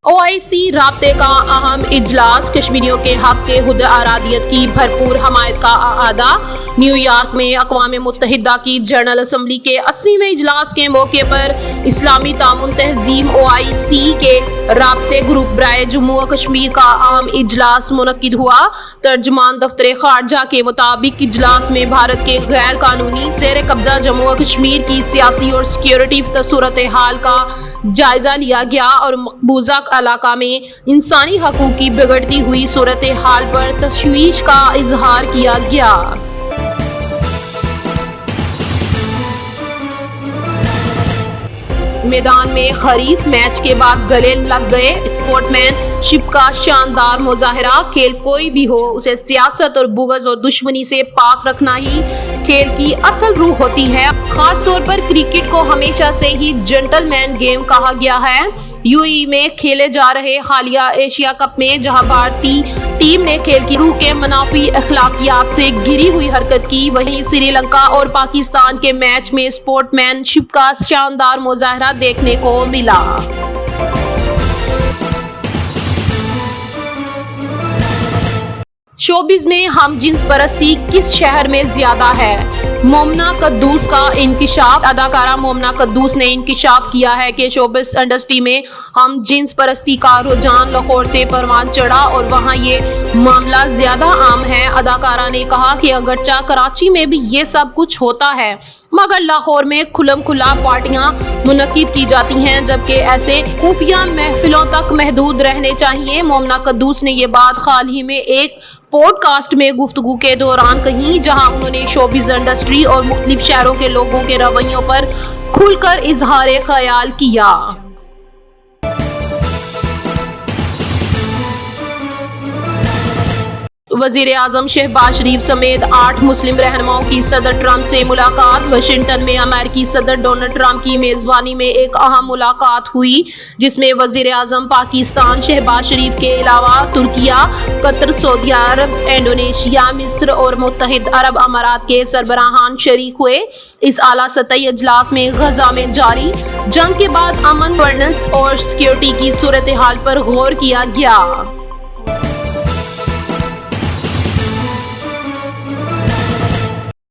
OIC राब्ते का अहम इजलास, कश्मीरियों के हक के खुद आरादियत की भरपूर हमायत का अदा। न्यूयॉर्क में अक़वाम मुत्तहिदा की जनरल असम्बली के 80वें इजलास के मौके पर इस्लामी तामुन तहज़ीम OIC के राब्ते ग्रुप बराए जम्मू व कश्मीर का अहम इजलास मुनक्किद हुआ। तर्जमान दफ्तर खारजा के मुताबिक इजलास में भारत के गैर कानूनी ज़ेर कब्जा जम्मू व कश्मीर की सियासी और सिक्योरिटी सूरत हाल का जायजा लिया गया और मकबूजा इलाका में इंसानी हकूक़ की बिगड़ती हुई सूरत हाल पर तशवीश का इजहार किया गया। मैदान में खरीफ मैच के बाद गले लग गए स्पोर्ट्समैनशिप का शानदार मुजाहरा। खेल कोई भी हो, उसे सियासत और बुग़्ज़ और दुश्मनी से पाक रखना ही खेल की असल रूह होती है। खास तौर पर क्रिकेट को हमेशा से ही जेंटलमैन गेम कहा गया है। UAE में खेले जा रहे हालिया एशिया कप में जहां भारतीय टीम ने खेल की रूह के मनाफी अखलाकियात से घिरी हुई हरकत की, वहीं श्रीलंका और पाकिस्तान के मैच में स्पोर्ट्समैनशिप का शानदार मुजाहरा देखने को मिला। शोबिज़ में हम जिन्स परस्ती किस शहर में ज्यादा है? मोमना कद्दूस का इंकिशाफ। अदाकारा मोमना कद्दूस ने इंकिशाफ किया है कि शोबिज़ इंडस्ट्री में हम जिन्स परस्ती का रुझान लाहौर से परवान चढ़ा और वहां ये मामला ज्यादा आम है। अदाकारा ने कहा कि अगरचा कराची में भी ये सब कुछ होता है, मगर लाहौर में खुलम खुला पार्टियां मुनक्किद की जाती हैं, जबकि ऐसे खुफिया महफिलों तक महदूद रहने चाहिए। मोमना कद्दूस ने ये बात हाल ही में एक पॉडकास्ट में गुफ्तगू के दौरान कही, जहां उन्होंने शोबिज़ इंडस्ट्री और मुख्तलिफ शहरों के लोगों के रवैयों पर खुलकर इजहार ख्याल किया। वज़ीर आज़म शहबाज शरीफ समेत 8 मुस्लिम रहनुमाओं की सदर ट्रंप से मुलाकात। वाशिंगटन में अमेरिकी सदर डोनाल्ड ट्रंप की मेज़बानी में एक अहम मुलाकात हुई, जिसमें वज़ीर आज़म पाकिस्तान शहबाज शरीफ के अलावा तुर्किया, कतर, सऊदी अरब, इंडोनेशिया, मिस्र और मुत्तहिद अरब अमारात के सरबराहान शरीक हुए। इस आला सतही इजलास में गजा में जारी जंग के बाद अमन, गवर्नेंस और सिक्योरिटी की सूरत हाल पर गौर किया गया।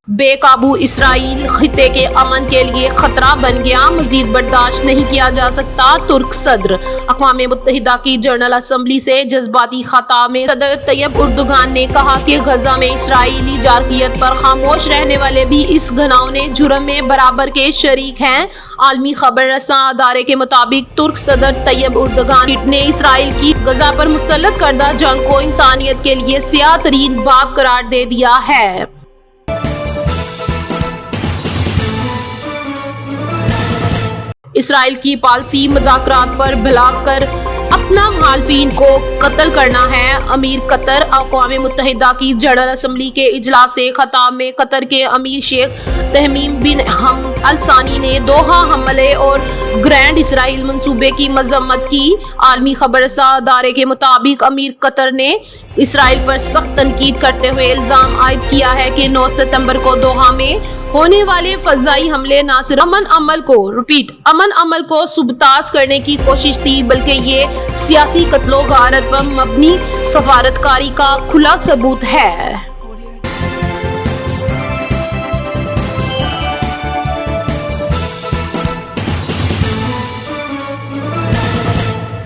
बेकाबू इसराइल खित्ते के अमन के लिए खतरा बन गया, मजीद बर्दाश्त नहीं किया जा सकता। तुर्क सदर। अक़वाम मुत्तहिदा की जनरल असम्बली से जज्बाती खिताब में सदर तैयब उर्दुगान ने कहा कि गजा में इसराइली जारकियत पर खामोश रहने वाले भी इस घिनौने जुर्म में बराबर के शरीक हैं। आलमी खबर रसां अदारे के मुताबिक तुर्क सदर तैयब उर्दुगान ने इसराइल की गजा पर मुसल्लत करदा जंग को इंसानियत के लिए स्याह तरीन बाब करार दे दिया है। इसराइल की पॉलिसी मुज़ाकरात पर भुलाकर अपना मुखालिफिन को कत्ल करना है। अमीर कतर। अक़वाम मुत्तहिदा की जनरल असम्बली के इजलास से खिताब में कतर के अमीर शेख तमीम बिन हमद अल सानी ने दोहा हमले और ग्रैंड इसराइल मंसूबे की मजम्मत की। आलमी खबर रसां अदारे के मुताबिक अमीर कतर ने इसराइल पर सख्त तनकीद करते हुए इल्ज़ाम आयद किया है कि 9 सितंबर को दोहा में होने वाले फजाई हमले न सिर्फ अमन अमल को सुबताज करने की कोशिश थी, बल्कि ये सियासी कत्लो गारत पर मबनी सफारतकारी का खुला सबूत है।